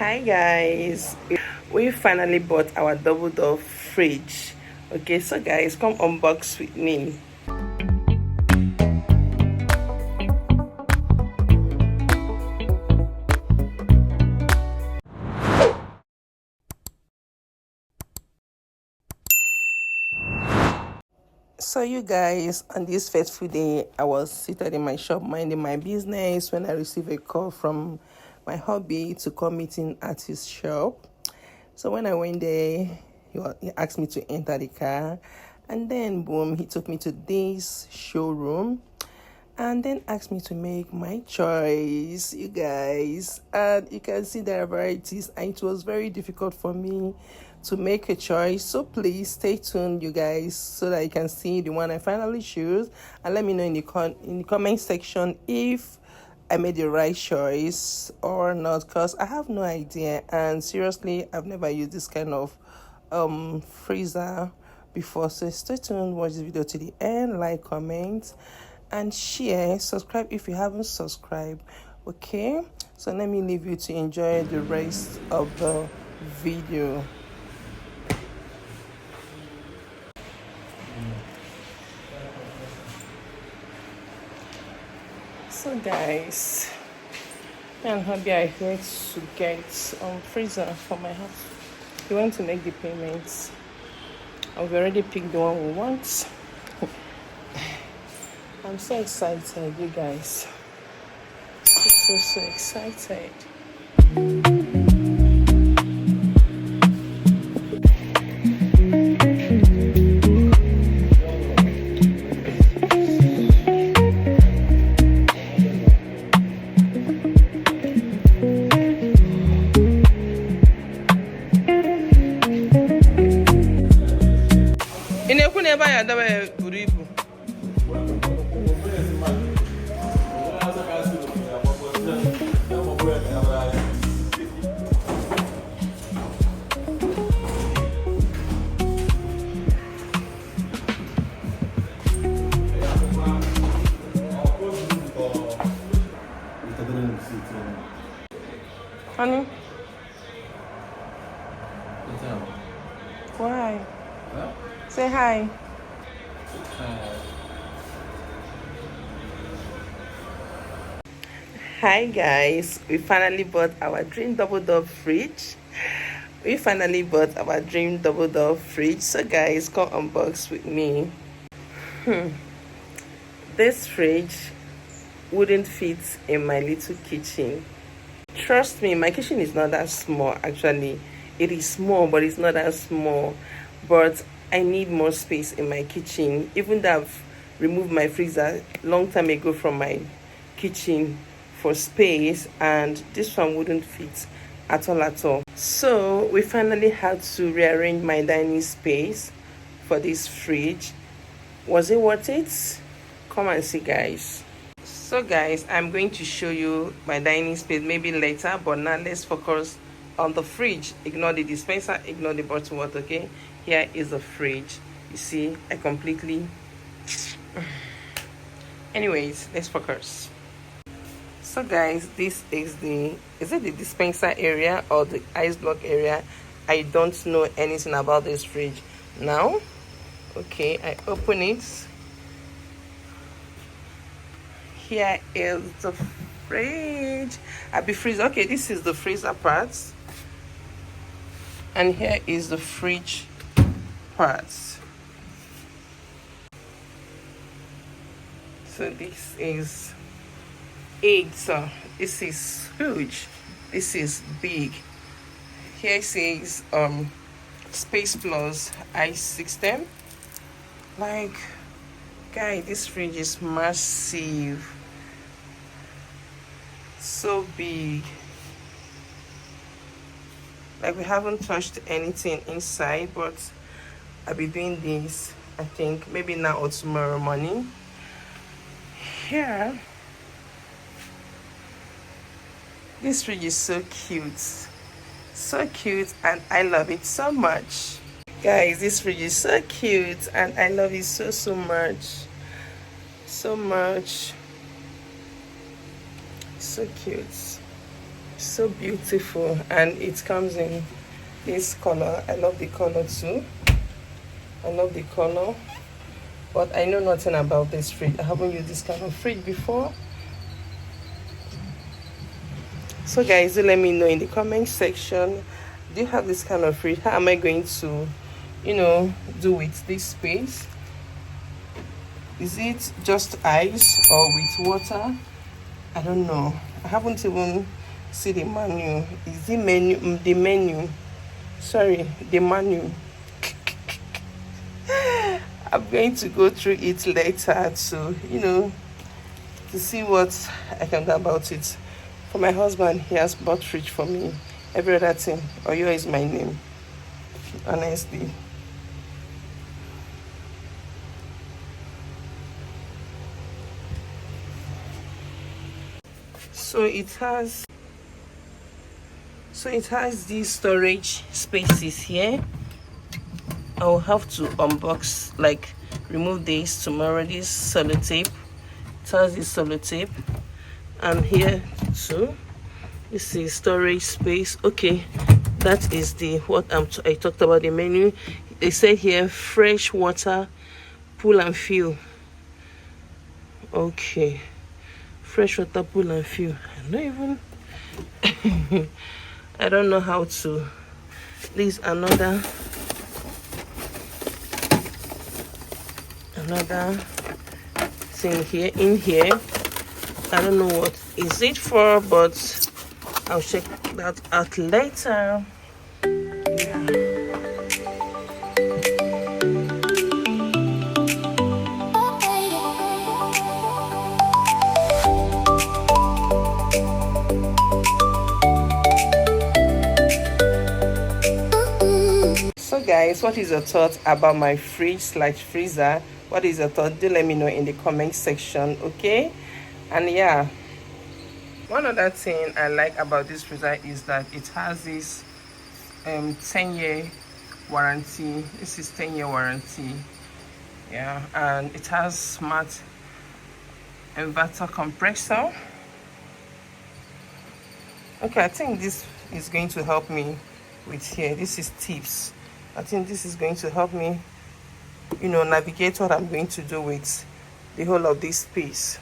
Hi guys, we finally bought our double door fridge. Okay, so guys, come unbox with me. So you guys, on this fateful day, I was seated in my shop minding my business when I received a call from my hubby to come meeting at his shop. So when I went there, he asked me to enter the car, and then boom, he took me to this showroom and then asked me to make my choice, you guys. And you can see there are varieties, and it was very difficult for me to make a choice. So please stay tuned, you guys, so that you can see the one I finally choose, and let me know in the comment section if I made the right choice or not, because I have no idea. And seriously, I've never used this kind of freezer before. So stay tuned, watch this video to the end, like, comment, and share. Subscribe if you haven't subscribed. Okay, so let me leave you to enjoy the rest of the video. So guys, me and hubby are here to get freezer for my house. We want to make the payments. I've already picked the one we want. I'm so excited, you guys. So excited. Inekwu na ebe anyị adabe buru ibu. Honey? Why? Huh? Say hi. Hi guys, we finally bought our dream double door fridge. So guys, come unbox with me. This fridge wouldn't fit in my little kitchen. Trust me, my kitchen is not that small. Actually, it is small, but it's not that small. But I need more space in my kitchen. Even though I've removed my freezer long time ago from my kitchen for space, and this one wouldn't fit at all. So we finally had to rearrange my dining space for this fridge. Was it worth it? Come and see, guys. So guys, I'm going to show you my dining space maybe later, but now let's focus on the fridge. Ignore the dispenser, ignore the bottled water. Okay, here is the fridge. You see, I completely anyways, let's focus. So guys, this is the dispenser area or the ice block area? I don't know anything about this fridge now. Okay, I open it. Here is the fridge. Freezer. Okay, this is the freezer part, and here is the fridge parts. So this is eggs. So this is huge. This is big. Here says Space Plus ice system. Like, guys, this fridge is massive. So big. Like, we haven't touched anything inside, but I'll be doing this, I think, maybe now or tomorrow morning. Here, this fridge is so cute, and I love it so much. Guys, this fridge is so cute, and I love it so much. So cute. So beautiful, and it comes in this color. I love the color too. I love the color, but I know nothing about this fridge. I haven't used this kind of fridge before. So guys, do let me know in the comment section, do you have this kind of fridge? How am I going to, do with this space? Is it just ice or with water? I don't know. I haven't even seen the menu. Is the menu the menu? Sorry, the menu. I'm going to go through it later to to see what I can do about it. For my husband, he has bought fridge for me. Every other thing, Oyo is my name. Honestly. So it has these storage spaces here. I'll have to unbox, like remove this tomorrow. This sellotape. It has this sellotape. And here too, this is storage space. Okay, that is the what I talked about, the menu. They say here fresh water pull and fill. Okay, fresh water pull and fill. I don't even I don't know how to. This another thing here in here. I don't know what is it for, but I'll check that out later. So guys, what is your thought about my fridge/freezer? What is your thought? Do let me know in the comment section, okay? And yeah, one other thing I like about this freezer is that it has this 10-year warranty. This is 10-year warranty. Yeah, and it has smart inverter compressor. Okay, I think this is going to help me with here. This is tips. I think this is going to help me navigate what I'm going to do with the whole of this space.